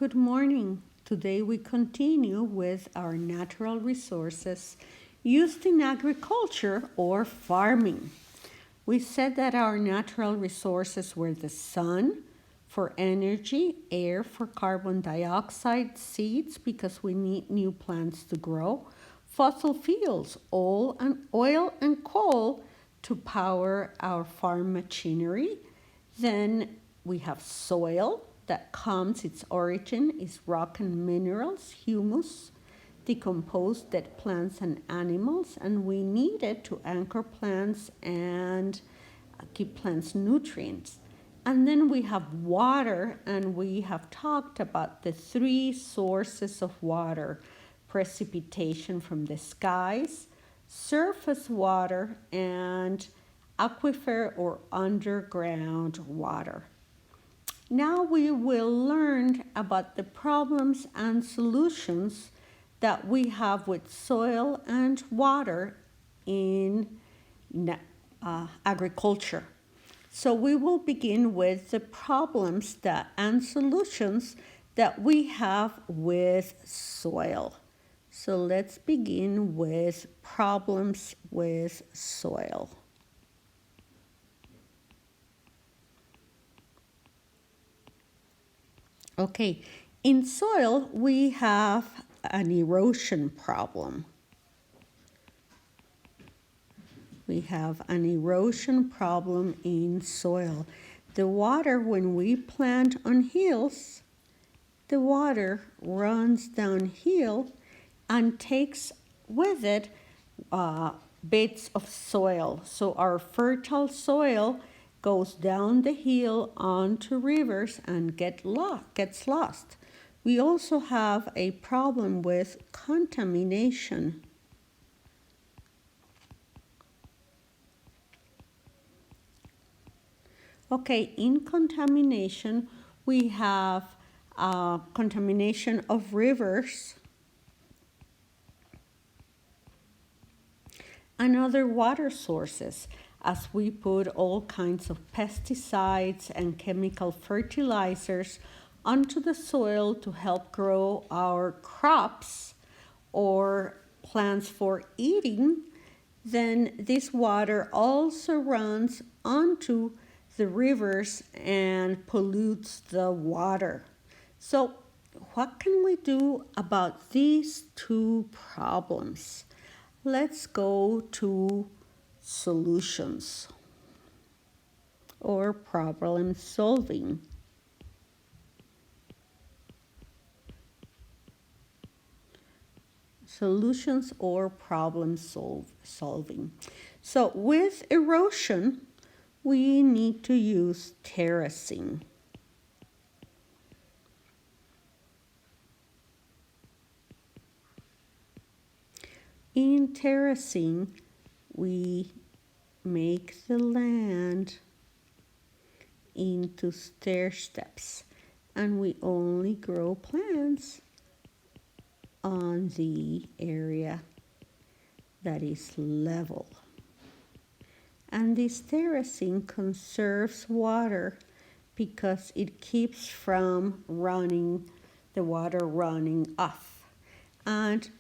Good morning. Today we continue with our natural resources used in agriculture or farming. We said that our natural resources were the sun for energy, air for carbon dioxide, seeds because we need new plants to grow, fossil fuels, oil and coal to power our farm machinery. Then we have soil that comes, its origin is rock and minerals, humus, decomposed dead plants and animals, and we need it to anchor plants and give plants nutrients. And then we have water, and we have talked about the three sources of water: precipitation from the skies, surface water, and aquifer or underground water. Now we will learn about the problems and solutions that we have with soil and water in agriculture. So we will begin with the problems and solutions that we have with soil. So let's begin with problems with soil. Okay, in soil we have an erosion problem. We have an erosion problem in soil. The water, when we plant on hills, the water runs downhill and takes with it bits of soil. So our fertile soil goes down the hill onto rivers and gets lost. We also have a problem with contamination. Okay, in contamination, we have contamination of rivers and other water sources, as we put all kinds of pesticides and chemical fertilizers onto the soil to help grow our crops or plants for eating. Then this water also runs onto the rivers and pollutes the water. So what can we do about these two problems? Let's go to solutions or problem solving. Solutions or problem solving. So with erosion, we need to use terracing. In terracing, we make the land into stair steps, and we only grow plants on the area that is level. And this terracing conserves water because it keeps from the water running off. And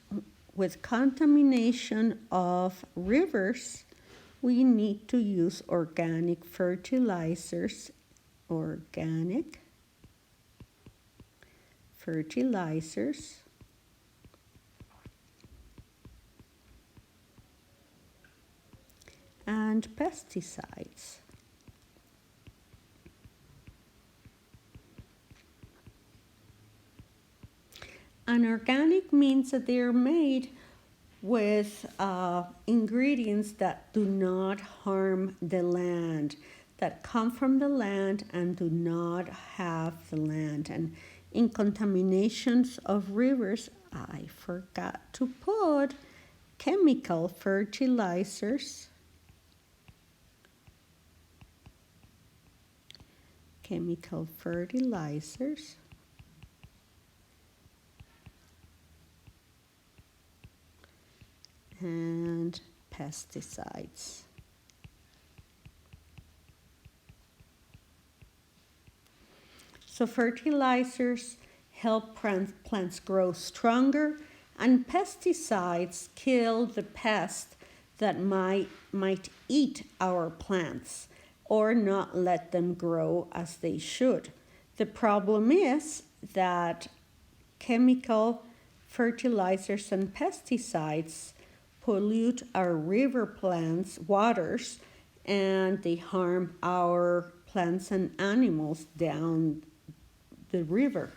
with contamination of rivers, we need to use organic fertilizers. And pesticides. And organic means that they're made with ingredients that do not harm the land, that come from the land and do not have the land. And in contaminations of rivers, I forgot to put chemical fertilizers. And pesticides. So fertilizers help plants grow stronger, and pesticides kill the pest that might eat our plants or not let them grow as they should. The problem is that chemical fertilizers and pesticides pollute our river plants' waters, and they harm our plants and animals down the river.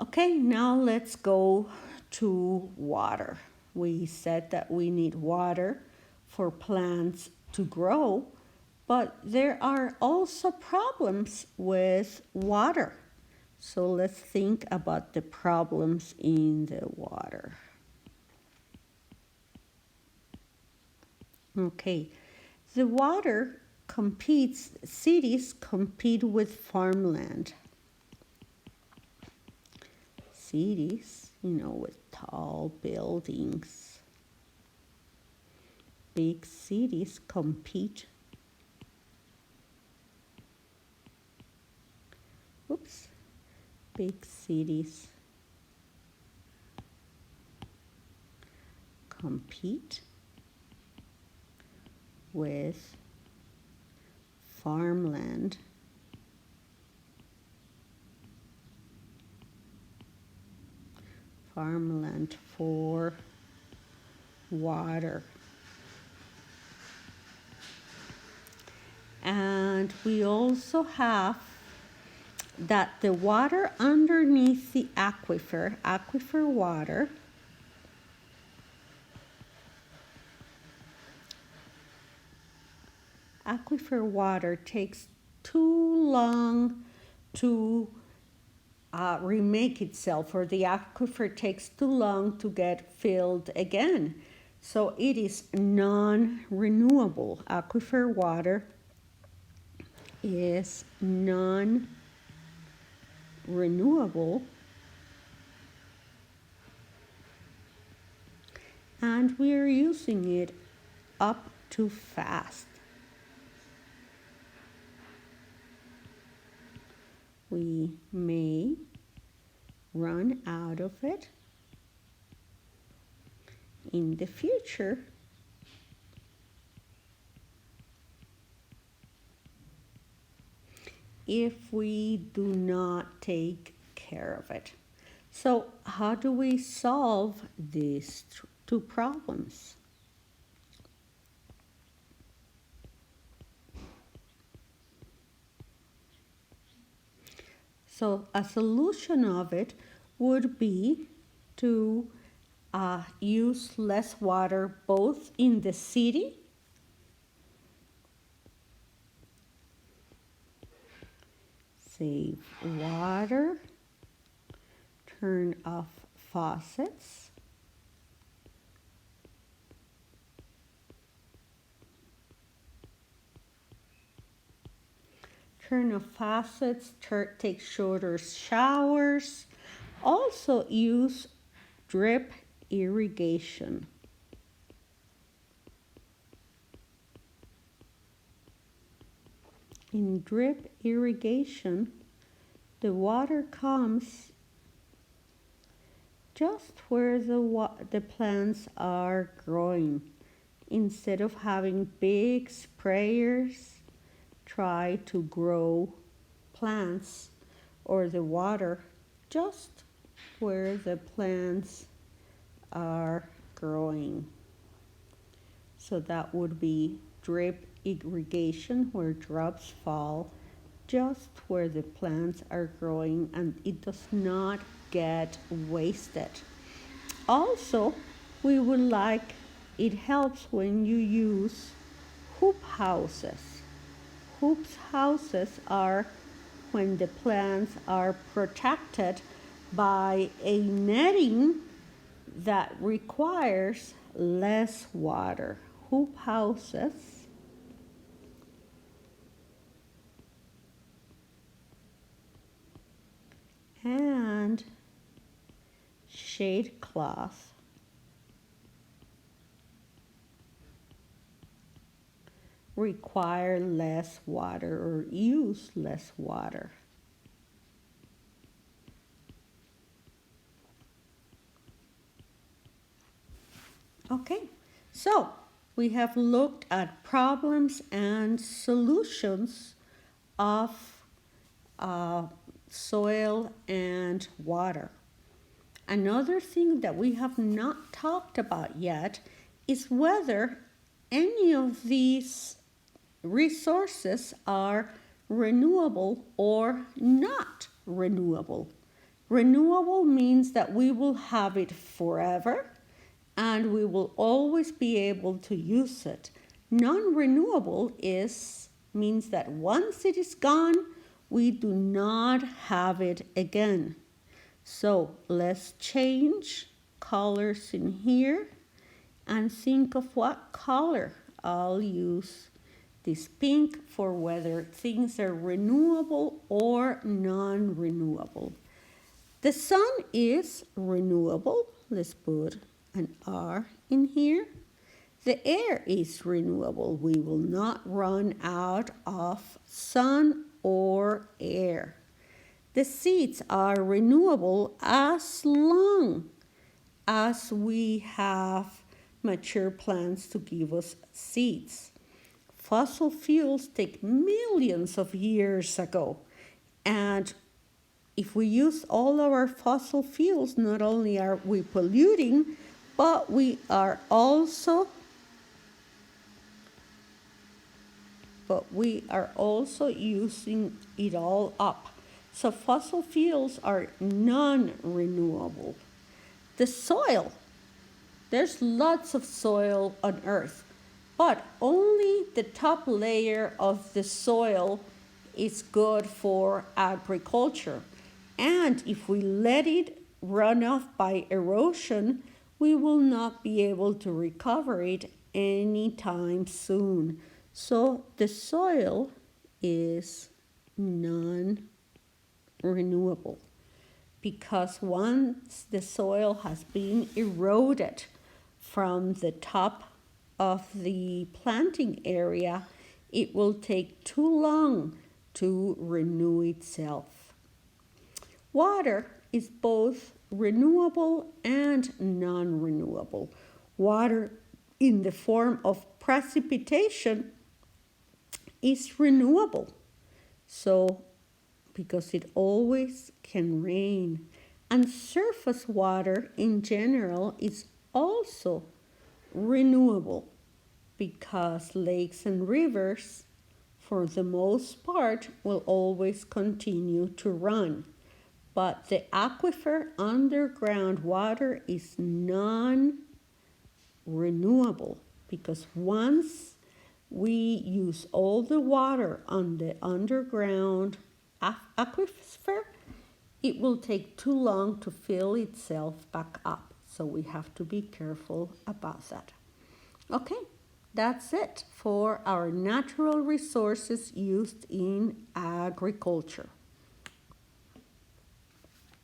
Okay, now let's go to water. We said that we need water for plants to grow, but there are also problems with water. So let's think about the problems in the water. Okay, the water cities compete with farmland. Cities, with tall buildings. Big cities compete. Big cities compete with farmland. Farmland for water. And we also have that the water underneath the aquifer water, takes too long to remake itself, or the aquifer takes too long to get filled again. So it is non-renewable. Aquifer water is non-renewable, and we are using it up too fast. We may run out of it in the future. If we do not take care of it. So how do we solve these two problems? So a solution of it would be to use less water both in the city save water, turn off faucets, take shorter showers. Also use drip irrigation. In drip irrigation, the water comes just where the plants are growing. Instead of having big sprayers try to grow plants or the water just where the plants are growing. So that would be drip irrigation, where drops fall just where the plants are growing and it does not get wasted. Also, it helps when you use hoop houses. Hoop houses are when the plants are protected by a netting that requires less water. Hoop houses and shade cloth require less water or use less water. Okay, so we have looked at problems and solutions of uh, soil and water. Another thing that we have not talked about yet is whether any of these resources are renewable or not renewable. Renewable means that we will have it forever and we will always be able to use it. Non-renewable is means that once it is gone, we do not have it again. So let's change colors in here and think of what color. I'll use this pink for whether things are renewable or non-renewable. The sun is renewable. Let's put an R in here. The air is renewable. We will not run out of sun or air. The seeds are renewable as long as we have mature plants to give us seeds. Fossil fuels take millions of years ago, and if we use all of our fossil fuels, not only are we polluting, but we are also using it all up. So fossil fuels are non-renewable. The soil, there's lots of soil on Earth, but only the top layer of the soil is good for agriculture. And if we let it run off by erosion, we will not be able to recover it anytime soon. So the soil is non-renewable because once the soil has been eroded from the top of the planting area, it will take too long to renew itself. Water is both renewable and non-renewable. Water in the form of precipitation is renewable. So, because it always can rain. And surface water in general is also renewable because lakes and rivers, for the most part, will always continue to run. But the aquifer underground water is non-renewable because once we use all the water on the underground aquifer, it will take too long to fill itself back up. So we have to be careful about that. Okay, that's it for our natural resources used in agriculture.